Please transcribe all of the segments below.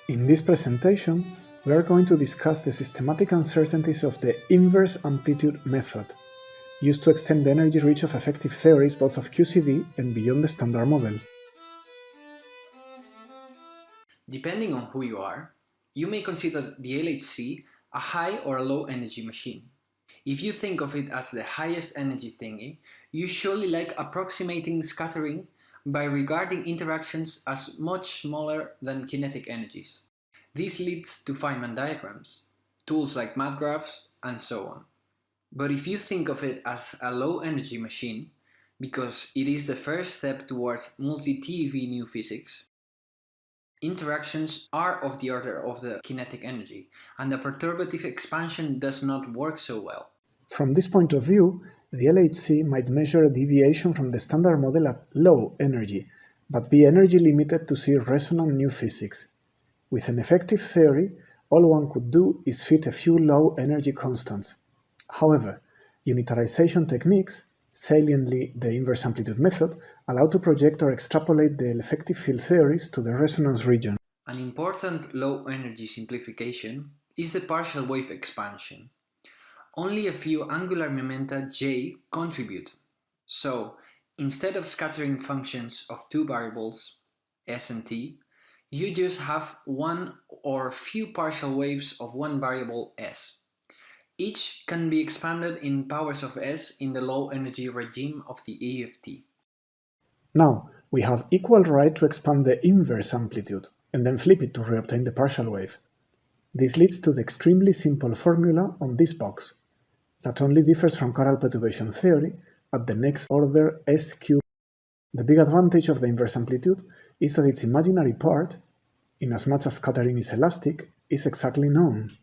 In this presentation, we are going to discuss the systematic uncertainties of the inverse amplitude method, used to extend the energy reach of effective theories both of QCD and beyond the standard model. Depending on who you are, you may consider the LHC a high or a low energy machine. If you think of it as the highest energy thingy, you surely like approximating scattering by regarding interactions as much smaller than kinetic energies. This leads to Feynman diagrams, tools like math graphs, and so on. But if you think of it as a low energy machine, because it is the first step towards multi-TeV new physics, interactions are of the order of the kinetic energy, and the perturbative expansion does not work so well. From this point of view, the LHC might measure a deviation from the standard model at low energy, but be energy limited to see resonant new physics. With an effective theory, all one could do is fit a few low energy constants. However, unitarization techniques, saliently the inverse amplitude method, allow to project or extrapolate the effective field theories to the resonance region. An important low-energy simplification is the partial wave expansion. Only a few angular momenta j contribute. So, instead of scattering functions of two variables, s and t, you just have one or few partial waves of one variable s. Each can be expanded in powers of s in the low-energy regime of the HEFT. Now, we have equal right to expand the inverse amplitude, and then flip it to reobtain the partial wave. This leads to the extremely simple formula on this box, that only differs from chiral perturbation theory at the next order s-cube. The big advantage of the inverse amplitude is that its imaginary part, inasmuch as scattering is elastic, is exactly known.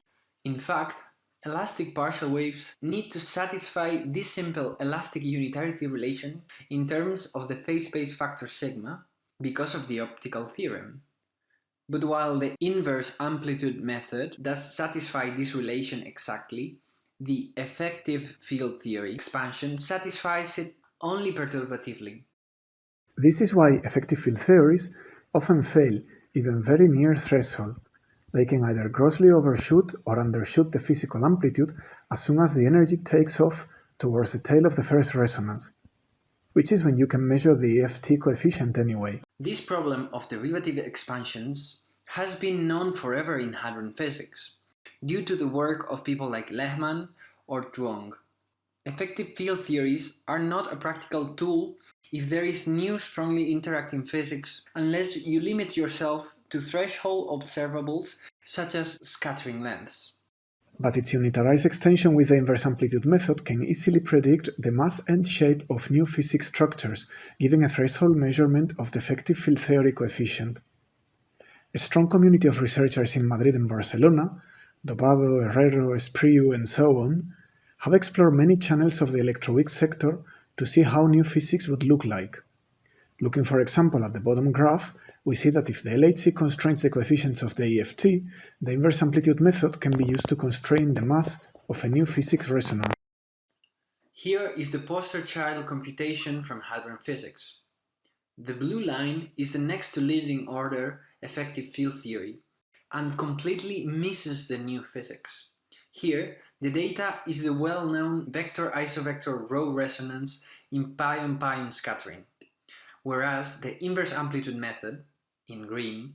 In fact, elastic partial waves need to satisfy this simple elastic unitarity relation in terms of the phase space factor sigma because of the optical theorem. But while the inverse amplitude method does satisfy this relation exactly, the effective field theory expansion satisfies it only perturbatively. This is why effective field theories often fail even very near threshold. They can either grossly overshoot or undershoot the physical amplitude as soon as the energy takes off towards the tail of the first resonance, which is when you can measure the HEFT coefficient anyway. This problem of derivative expansions has been known forever in hadron physics, due to the work of people like Lehman or Tuong. Effective field theories are not a practical tool if there is new strongly interacting physics unless you limit yourself to threshold observables such as scattering lengths. But its unitarized extension with the inverse amplitude method can easily predict the mass and shape of new physics structures, giving a threshold measurement of the effective field theory coefficient. A strong community of researchers in Madrid and Barcelona, Dobado, Herrero, Espriu, and so on, have explored many channels of the electroweak sector to see how new physics would look like. Looking for example at the bottom graph, we see that if the LHC constrains the coefficients of the HEFT, the inverse amplitude method can be used to constrain the mass of a new physics resonance. Here is the poster child computation from hadron physics. The blue line is the next to leading order effective field theory and completely misses the new physics. Here, the data is the well-known vector-isovector rho resonance in pi-on-pi scattering, whereas the inverse amplitude method, in green,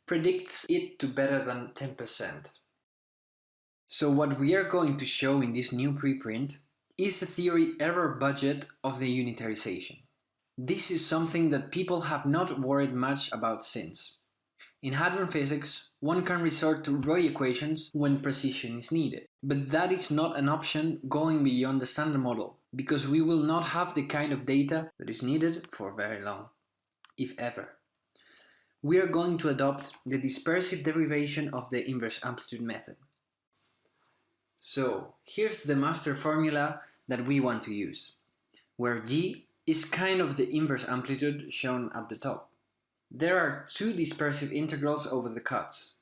predicts it to better than 10%. So what we are going to show in this new preprint is the theory error budget of the unitarization. This is something that people have not worried much about since. In hadron physics, one can resort to Roy equations when precision is needed, but that is not an option going beyond the standard model, because we will not have the kind of data that is needed for very long, if ever. We are going to adopt the dispersive derivation of the inverse amplitude method. So, here's the master formula that we want to use, where G is kind of the inverse amplitude shown at the top. There are two dispersive integrals over the cuts.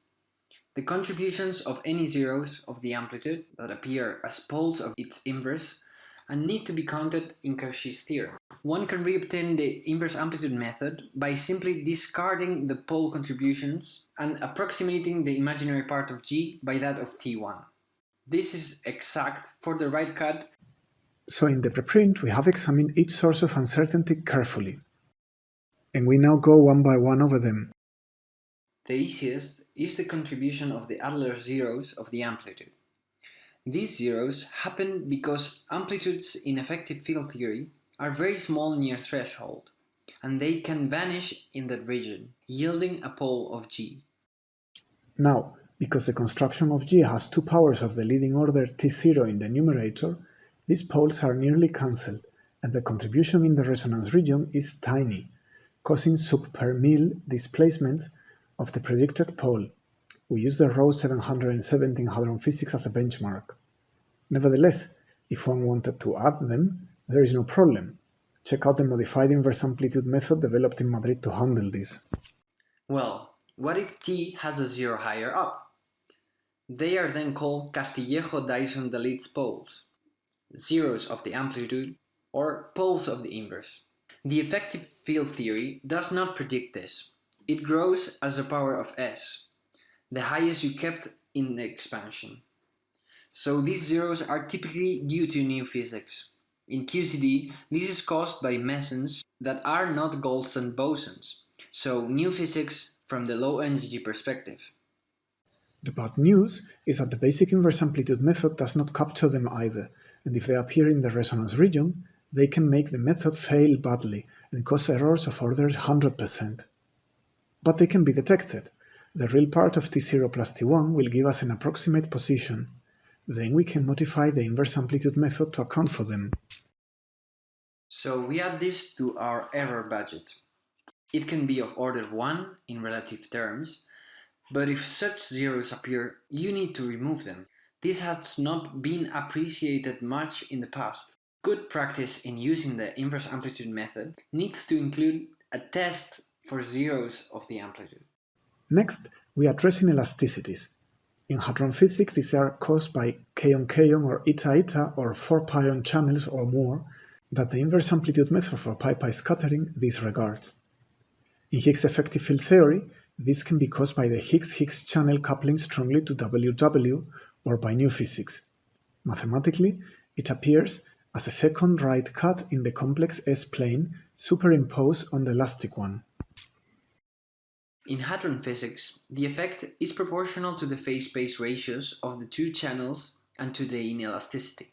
The contributions of any zeros of the amplitude that appear as poles of its inverse and need to be counted in Cauchy's theorem. One can reobtain the inverse amplitude method by simply discarding the pole contributions and approximating the imaginary part of G by that of T1. This is exact for the right cut. So in the preprint, we have examined each source of uncertainty carefully, and we now go one by one over them. The easiest is the contribution of the Adler zeros of the amplitude. These zeros happen because amplitudes in effective field theory are very small near threshold, and they can vanish in that region, yielding a pole of G. Now, because the construction of G has two powers of the leading order T0 in the numerator, these poles are nearly cancelled, and the contribution in the resonance region is tiny, causing sub-per-mil displacements of the predicted pole. We use the row 770 in hadron physics as a benchmark. Nevertheless, if one wanted to add them, there is no problem. Check out the modified inverse amplitude method developed in Madrid to handle this. Well, what if T has a zero higher up? They are then called Castillejo-Dyson-Dalitz poles, zeros of the amplitude, or poles of the inverse. The effective field theory does not predict this. It grows as a power of S, the highest you kept in the expansion. So these zeros are typically due to new physics. In QCD, this is caused by mesons that are not Goldstone bosons, so new physics from the low energy perspective. The bad news is that the basic inverse amplitude method does not capture them either, and if they appear in the resonance region, they can make the method fail badly and cause errors of order 100%. But they can be detected. The real part of T0 plus T1 will give us an approximate position. Then we can modify the inverse amplitude method to account for them. So we add this to our error budget. It can be of order 1 in relative terms, but if such zeros appear, you need to remove them. This has not been appreciated much in the past. Good practice in using the inverse amplitude method needs to include a test for zeros of the amplitude. Next, we address inelasticities. In hadron physics, these are caused by k-on or eta-eta or 4 pion channels or more that the inverse amplitude method for pi-pi scattering disregards. In Higgs effective field theory, this can be caused by the Higgs-Higgs channel coupling strongly to WW or by new physics. Mathematically, it appears as a second right cut in the complex S-plane superimposed on the elastic one. In hadron physics, the effect is proportional to the phase-space ratios of the two channels and to the inelasticity.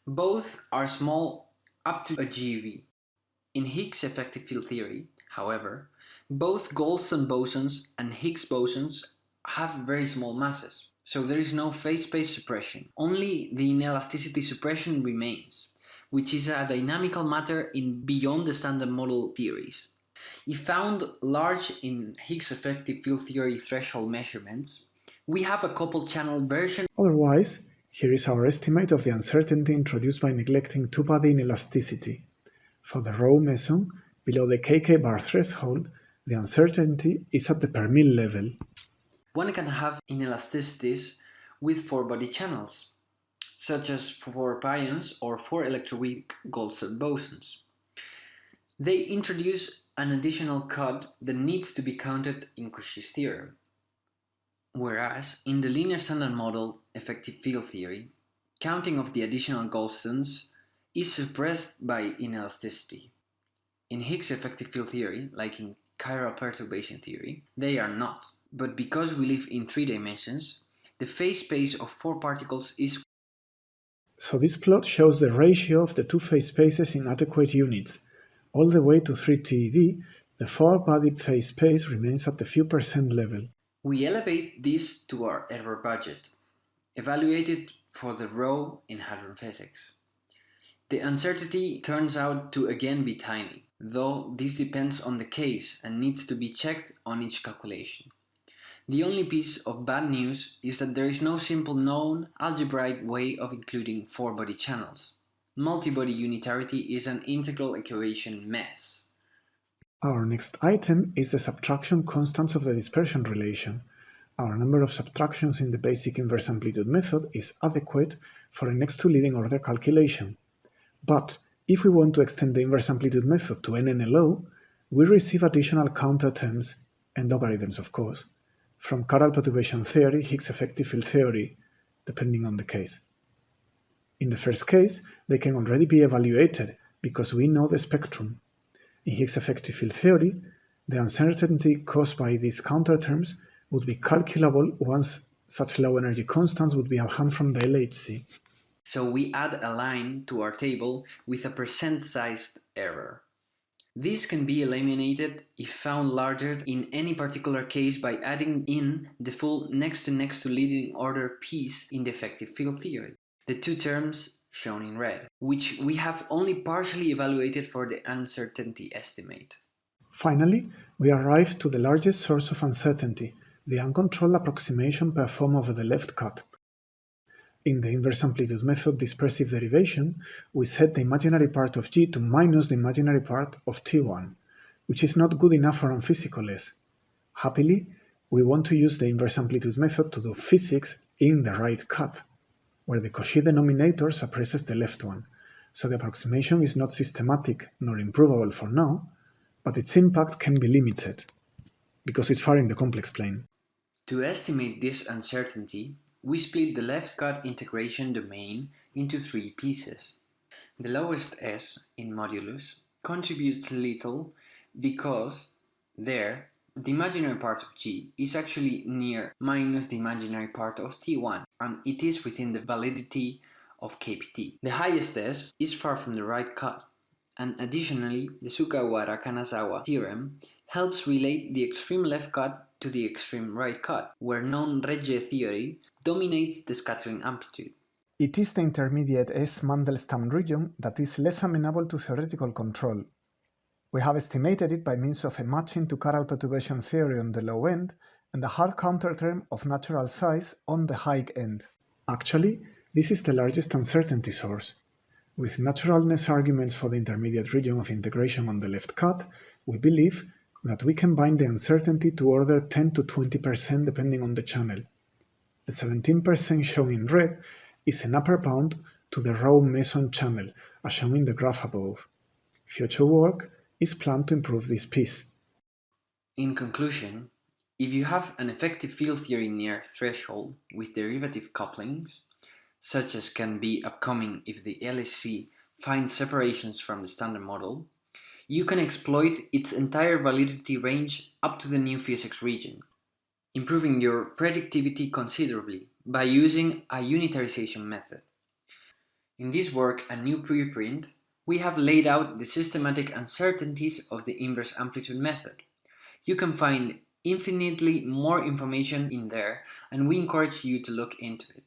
Both are small up to a GeV. In Higgs effective field theory, however, both Goldstone bosons and Higgs bosons have very small masses, so there is no phase-space suppression. Only the inelasticity suppression remains, which is a dynamical matter in beyond the standard model theories. If found large in Higgs effective field theory threshold measurements, we have a coupled channel version. Otherwise, here is our estimate of the uncertainty introduced by neglecting two-body inelasticity. For the rho meson, below the kk bar threshold, the uncertainty is at the per mil level. One can have inelasticities with 4-body channels, such as 4 pions or 4 electroweak Goldstone bosons. They introduce an additional cut that needs to be counted in Cauchy's theorem. Whereas in the linear standard model effective field theory, counting of the additional Goldstones is suppressed by inelasticity. In Higgs effective field theory, like in chiral perturbation theory, they are not. But because we live in 3 dimensions, the phase space of 4 particles is. So this plot shows the ratio of the two phase spaces in adequate units. All the way to 3 TeV, the 4-bodied phase space remains at the few percent level. We elevate this to our error budget, evaluated for the rho in hadron physics. The uncertainty turns out to again be tiny, though this depends on the case and needs to be checked on each calculation. The only piece of bad news is that there is no simple known algebraic way of including 4-body channels. Multi-body unitarity is an integral equation mess. Our next item is the subtraction constants of the dispersion relation. Our number of subtractions in the basic inverse amplitude method is adequate for a next to leading order calculation. But if we want to extend the inverse amplitude method to NNLO, we receive additional counter terms, and logarithms of course, from chiral perturbation theory, Higgs effective field theory, depending on the case. In the first case, they can already be evaluated because we know the spectrum. In Higgs effective field theory, the uncertainty caused by these counter terms would be calculable once such low energy constants would be at hand from the LHC. So we add a line to our table with a percent-sized error. This can be eliminated if found larger in any particular case by adding in the full next to leading order piece in the effective field theory, the two terms shown in red, which we have only partially evaluated for the uncertainty estimate. Finally, we arrive to the largest source of uncertainty, the uncontrolled approximation performed over the left cut. In the inverse amplitude method dispersive derivation, we set the imaginary part of G to minus the imaginary part of T1, which is not good enough for unphysicalness. Happily, we want to use the inverse amplitude method to do physics in the right cut, where the Cauchy denominator suppresses the left one, so the approximation is not systematic nor improvable for now, but its impact can be limited, because it's far in the complex plane. To estimate this uncertainty, we split the left cut integration domain into three pieces. The lowest s in modulus contributes little because there the imaginary part of G is actually near minus the imaginary part of T1 and it is within the validity of KPT. The highest s is far from the right cut, and additionally the Sugawara-Kanazawa theorem helps relate the extreme left cut to the extreme right cut, where non-Regge theory dominates the scattering amplitude. It is the intermediate S-Mandelstam region that is less amenable to theoretical control. We have estimated it by means of a matching to chiral perturbation theory on the low end and a hard counterterm of natural size on the high end. Actually, this is the largest uncertainty source. With naturalness arguments for the intermediate region of integration on the left cut, we believe that we can bind the uncertainty to order 10 to 20% depending on the channel. The 17% shown in red is an upper bound to the raw meson channel, as shown in the graph above. Future work is planned to improve this piece. In conclusion, if you have an effective field theory near threshold with derivative couplings, such as can be upcoming if the LHC finds separations from the standard model, you can exploit its entire validity range up to the new physics region, improving your predictivity considerably by using a unitarization method. In this work, a new preprint, we have laid out the systematic uncertainties of the inverse amplitude method. You can find infinitely more information in there, and we encourage you to look into it.